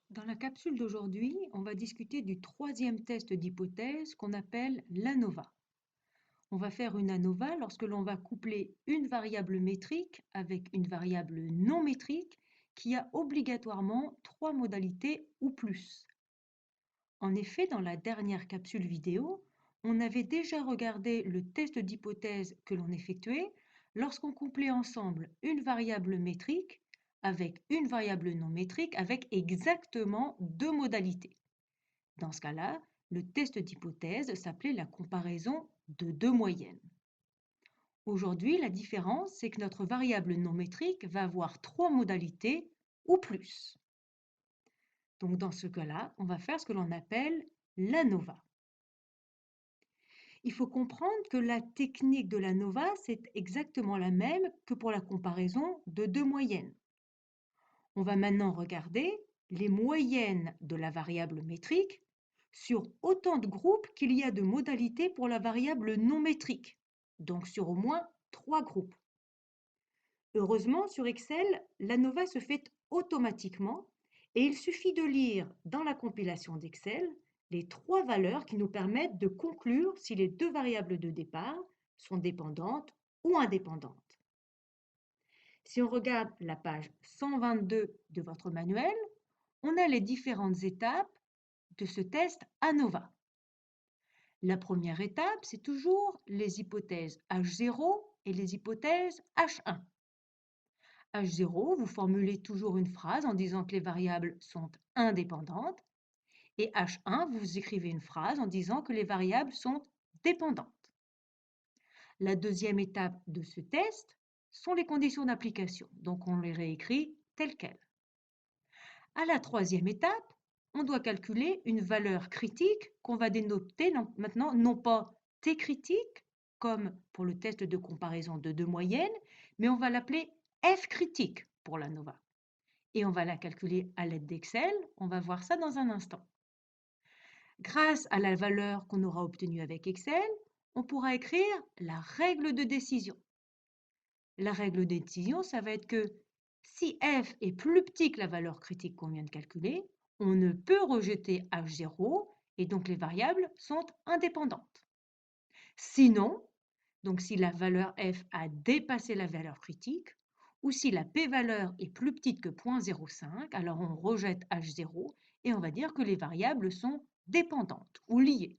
Dans la capsule d'aujourd'hui, on va discuter du troisième test d'hypothèse qu'on appelle l'ANOVA. On va faire une ANOVA lorsque l'on va coupler une variable métrique avec une variable non métrique qui a obligatoirement trois modalités ou plus. En effet, dans la dernière capsule vidéo, on avait déjà regardé le test d'hypothèse que l'on effectuait lorsqu'on couplait ensemble une variable métrique avec une variable non métrique avec exactement deux modalités. Dans ce cas-là, le test d'hypothèse s'appelait la comparaison de deux moyennes. Aujourd'hui, la différence, c'est que notre variable non métrique va avoir trois modalités ou plus. Donc dans ce cas-là, on va faire ce que l'on appelle l'ANOVA. Il faut comprendre que la technique de l'ANOVA, c'est exactement la même que pour la comparaison de deux moyennes. On va maintenant regarder les moyennes de la variable métrique sur autant de groupes qu'il y a de modalités pour la variable non métrique, donc sur au moins trois groupes. Heureusement, sur Excel, l'ANOVA se fait automatiquement et il suffit de lire dans la compilation d'Excel les trois valeurs qui nous permettent de conclure si les deux variables de départ sont dépendantes ou indépendantes. Si on regarde la page 122 de votre manuel, on a les différentes étapes de ce test ANOVA. La première étape, c'est toujours les hypothèses H0 et les hypothèses H1. H0, vous formulez toujours une phrase en disant que les variables sont indépendantes. Et H1, vous écrivez une phrase en disant que les variables sont dépendantes. La deuxième étape de ce test sont les conditions d'application. Donc on les réécrit telles quelles. À la troisième étape, on doit calculer une valeur critique qu'on va dénoter maintenant non pas T critique, comme pour le test de comparaison de deux moyennes, mais on va l'appeler F critique pour l'ANOVA. Et on va la calculer à l'aide d'Excel. On va voir ça dans un instant. Grâce à la valeur qu'on aura obtenue avec Excel, on pourra écrire la règle de décision. La règle de décision, ça va être que si f est plus petit que la valeur critique qu'on vient de calculer, on ne peut rejeter h0 et donc les variables sont indépendantes. Sinon, donc si la valeur f a dépassé la valeur critique, ou si la p-valeur est plus petite que 0,05, alors on rejette h0 et on va dire que les variables sont dépendantes ou liées.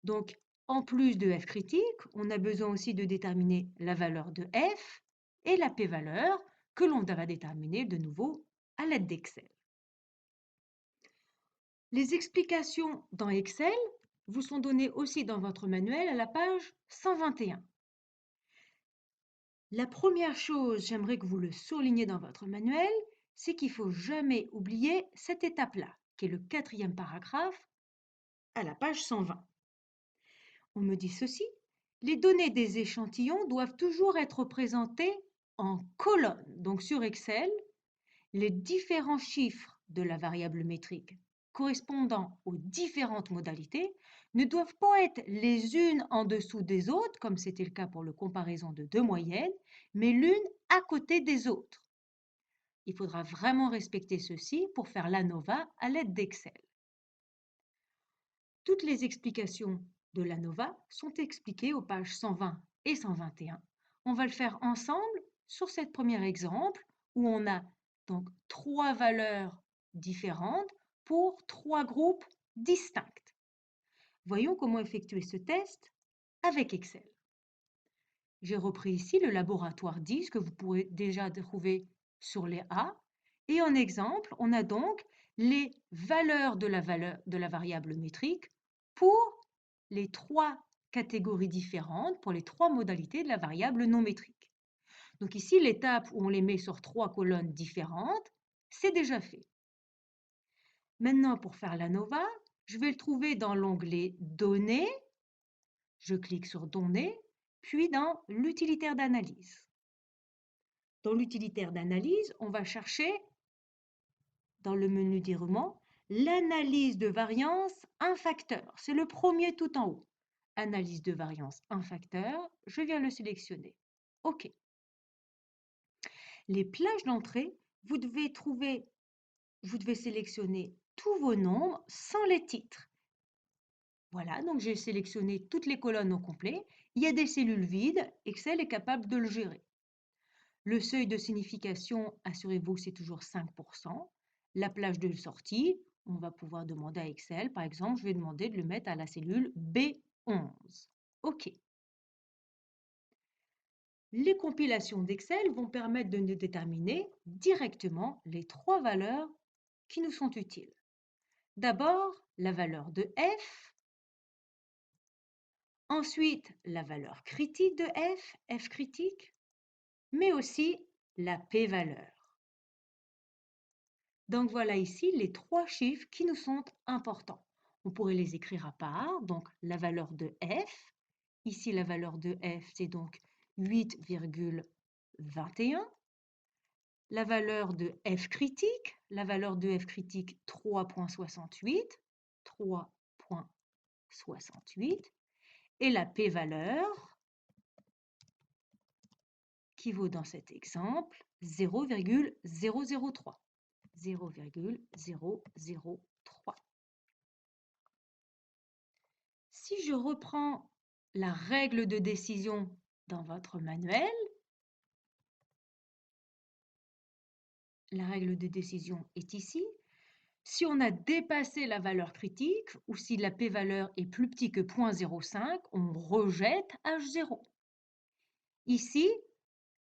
Donc, en plus de f critique, on a besoin aussi de déterminer la valeur de f et la p-valeur que l'on va déterminer de nouveau à l'aide d'Excel. Les explications dans Excel vous sont données aussi dans votre manuel à la page 121. La première chose, j'aimerais que vous le souligniez dans votre manuel, c'est qu'il ne faut jamais oublier cette étape-là, qui est le quatrième paragraphe à la page 120. On me dit ceci, les données des échantillons doivent toujours être représentées en colonnes. Donc sur Excel, les différents chiffres de la variable métrique correspondant aux différentes modalités ne doivent pas être les unes en dessous des autres, comme c'était le cas pour la comparaison de deux moyennes, mais l'une à côté des autres. Il faudra vraiment respecter ceci pour faire l'ANOVA à l'aide d'Excel. Toutes les explications de l'ANOVA sont expliquées aux pages 120 et 121. On va le faire ensemble sur ce premier exemple où on a donc trois valeurs différentes pour trois groupes distincts. Voyons comment effectuer ce test avec Excel. J'ai repris ici le laboratoire 10 que vous pourrez déjà trouver sur les A. Et en exemple, on a donc les valeurs de la variable métrique pour les trois catégories différentes, pour les trois modalités de la variable non métrique. Donc ici, l'étape où on les met sur trois colonnes différentes, c'est déjà fait. Maintenant, pour faire l'ANOVA, je vais le trouver dans l'onglet Données. Je clique sur Données, puis dans l'utilitaire d'analyse. Dans l'utilitaire d'analyse, on va chercher, dans le menu déroulement, l'analyse de variance un facteur. C'est le premier tout en haut. Analyse de variance un facteur, je viens le sélectionner. OK. Les plages d'entrée, vous devez trouver vous devez sélectionner tous vos nombres sans les titres. Voilà, donc j'ai sélectionné toutes les colonnes au complet. Il y a des cellules vides, Excel est capable de le gérer. Le seuil de signification, assurez-vous, c'est toujours 5%. La plage de sortie, on va pouvoir demander à Excel, par exemple, je vais demander de le mettre à la cellule B11. OK. Les compilations d'Excel vont permettre de nous déterminer directement les 3 valeurs qui nous sont utiles. D'abord, la valeur de F, ensuite la valeur critique de F critique, mais aussi la p-valeur. Donc voilà ici les 3 chiffres qui nous sont importants. On pourrait les écrire à part, donc la valeur de F. Ici, la valeur de F, c'est donc 8,21. La valeur de F critique, 3,68, 3,68. Et la p-valeur, qui vaut dans cet exemple 0,003. 0,003. Si je reprends la règle de décision dans votre manuel, la règle de décision est ici. Si on a dépassé la valeur critique ou si la p-valeur est plus petit que 0,05, on rejette H0. Ici,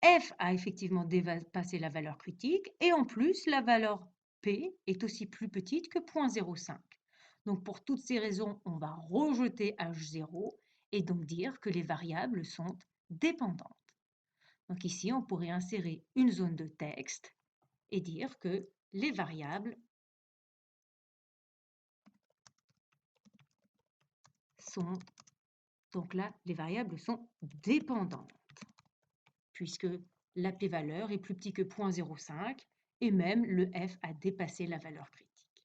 F a effectivement dépassé la valeur critique et en plus, la valeur P est aussi plus petite que 0,05. Donc, pour toutes ces raisons, on va rejeter H0 et donc dire que les variables sont dépendantes. Donc ici, on pourrait insérer une zone de texte et dire que les variables sont, donc là, les variables sont dépendantes, puisque la p-valeur est plus petit que 0,05 et même le f a dépassé la valeur critique.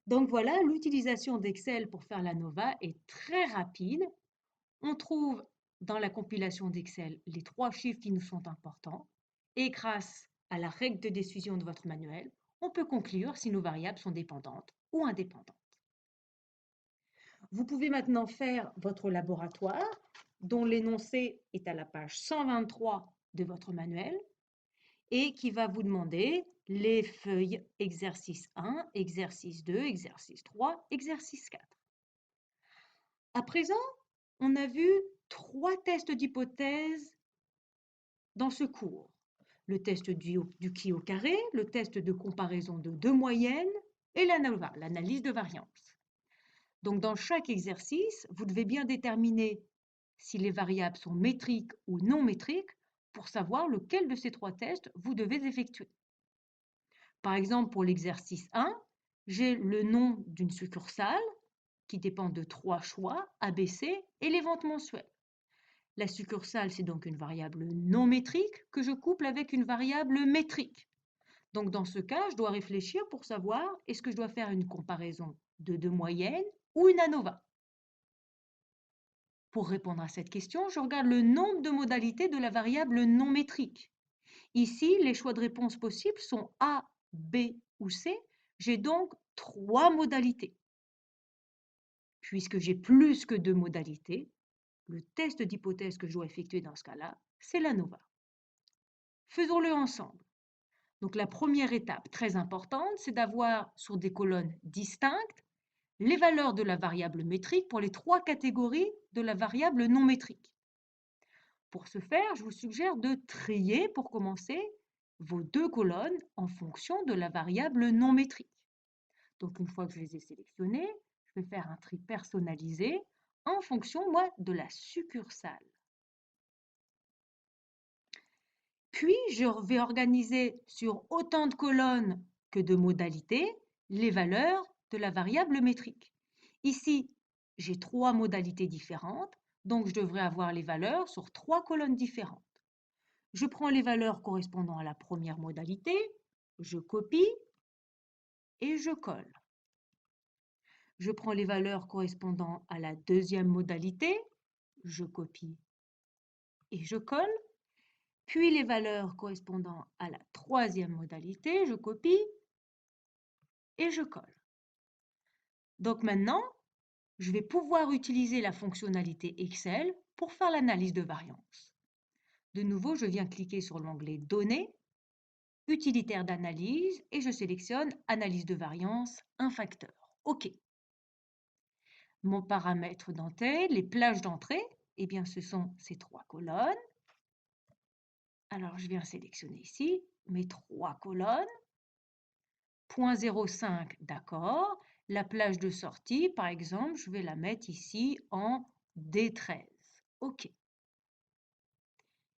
Donc voilà, l'utilisation d'Excel pour faire l'ANOVA est très rapide. On trouve dans la compilation d'Excel les 3 chiffres qui nous sont importants et grâce à la règle de décision de votre manuel, on peut conclure si nos variables sont dépendantes ou indépendantes. Vous pouvez maintenant faire votre laboratoire dont l'énoncé est à la page 123 de votre manuel et qui va vous demander les feuilles exercice 1, exercice 2, exercice 3, exercice 4. À présent, on a vu 3 tests d'hypothèse dans ce cours. Le test du qui au carré, le test de comparaison de 2 moyennes et l'ANOVA, l'analyse de variance. Donc dans chaque exercice, vous devez bien déterminer si les variables sont métriques ou non métriques pour savoir lequel de ces 3 tests vous devez effectuer. Par exemple, pour l'exercice 1, j'ai le nom d'une succursale qui dépend de 3 choix, ABC et les ventes mensuelles. La succursale, c'est donc une variable non métrique que je couple avec une variable métrique. Donc dans ce cas, je dois réfléchir pour savoir est-ce que je dois faire une comparaison de 2 moyennes ou une ANOVA. Pour répondre à cette question, je regarde le nombre de modalités de la variable non métrique. Ici, les choix de réponse possibles sont A, B ou C. J'ai donc 3 modalités. Puisque j'ai plus que 2 modalités, le test d'hypothèse que je dois effectuer dans ce cas-là, c'est l'ANOVA. Faisons-le ensemble. Donc la première étape très importante, c'est d'avoir sur des colonnes distinctes les valeurs de la variable métrique pour les 3 catégories de la variable non métrique. Pour ce faire, je vous suggère de trier pour commencer vos 2 colonnes en fonction de la variable non métrique. Donc une fois que je les ai sélectionnées, je vais faire un tri personnalisé en fonction, moi, de la succursale. Puis, je vais organiser sur autant de colonnes que de modalités les valeurs de la variable métrique. Ici, j'ai 3 modalités différentes, donc je devrais avoir les valeurs sur 3 colonnes différentes. Je prends les valeurs correspondant à la première modalité, je copie et je colle. Je prends les valeurs correspondant à la deuxième modalité, je copie et je colle. Puis les valeurs correspondant à la troisième modalité, je copie et je colle. Donc maintenant, je vais pouvoir utiliser la fonctionnalité Excel pour faire l'analyse de variance. De nouveau, je viens cliquer sur l'onglet Données, Utilitaire d'analyse et je sélectionne Analyse de variance, un facteur. OK. Mon paramètre d'entrée, les plages d'entrée, eh bien ce sont ces 3 colonnes. Alors je viens sélectionner ici mes 3 colonnes. 0.05, d'accord. La plage de sortie, par exemple, je vais la mettre ici en D13. OK.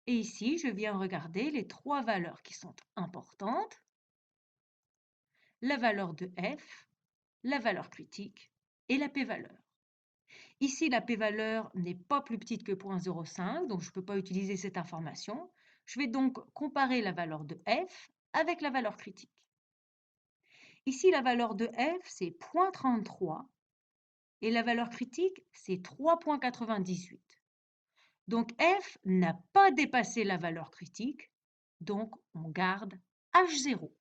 Et ici, je viens regarder les 3 valeurs qui sont importantes. La valeur de F, la valeur critique et la p-valeur. Ici, la p-valeur n'est pas plus petite que 0.05, donc je ne peux pas utiliser cette information. Je vais donc comparer la valeur de F avec la valeur critique. Ici, la valeur de F, c'est 0.33 et la valeur critique, c'est 3.98. Donc F n'a pas dépassé la valeur critique, donc on garde H0.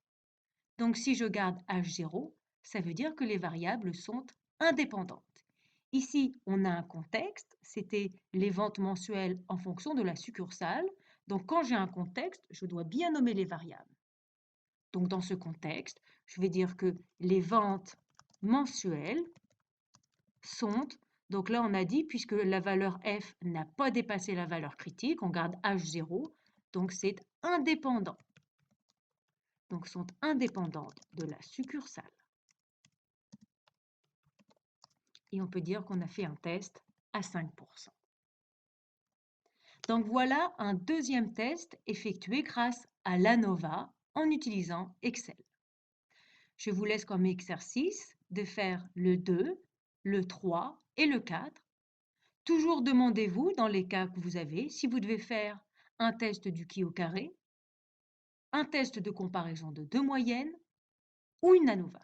Donc si je garde H0, ça veut dire que les variables sont indépendantes. Ici, on a un contexte, c'était les ventes mensuelles en fonction de la succursale. Donc quand j'ai un contexte, je dois bien nommer les variables. Donc dans ce contexte, je vais dire que les ventes mensuelles sont, donc là on a dit, puisque la valeur F n'a pas dépassé la valeur critique, on garde H0, donc c'est indépendant. Donc sont indépendantes de la succursale. Et on peut dire qu'on a fait un test à 5%. Donc voilà un deuxième test effectué grâce à l'ANOVA en utilisant Excel. Je vous laisse comme exercice de faire le 2, le 3 et le 4. Toujours demandez-vous, dans les cas que vous avez, si vous devez faire un test du qui au carré, un test de comparaison de 2 moyennes ou une ANOVA.